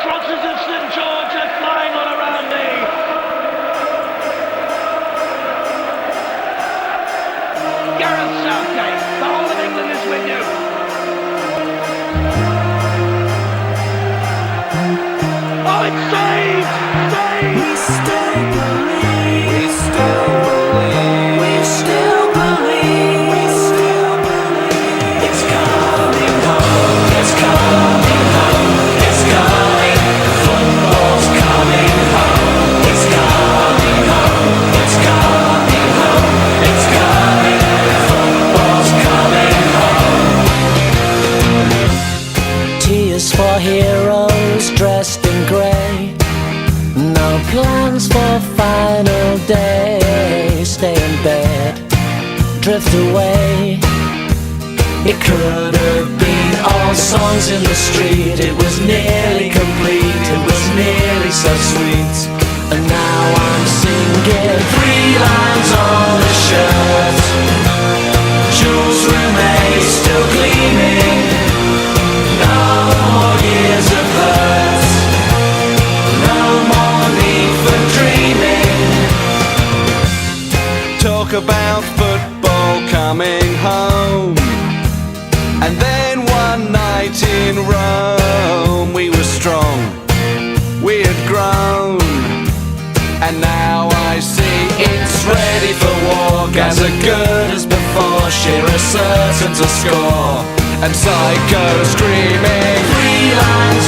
crosses of St George are flying all around me. Gareth Southgate, the whole of England is with you. Oh, it's saved! Saved! We still believe. We still believe. We still believe. We still believe. It's coming home. It's coming home. It's coming. Football's coming home. It's coming home. It's coming home. It's coming. Football's coming home. Tears for heroes dressed in grey. No plans for final day. Stay in bed, drift away. It could have been all songs in the street. It was nearly complete. It was nearly so sweet. And now I'm singing 3 lines on the shirt. Jules Rimet still gleaming. No more years of hurt. No more need for dreaming. Talk about football coming home. And then one night in Rome, we were strong, we had grown. And now I see it's ready for war. Gaza good as before, Shearer certain to score. And Psycho screaming 3 lines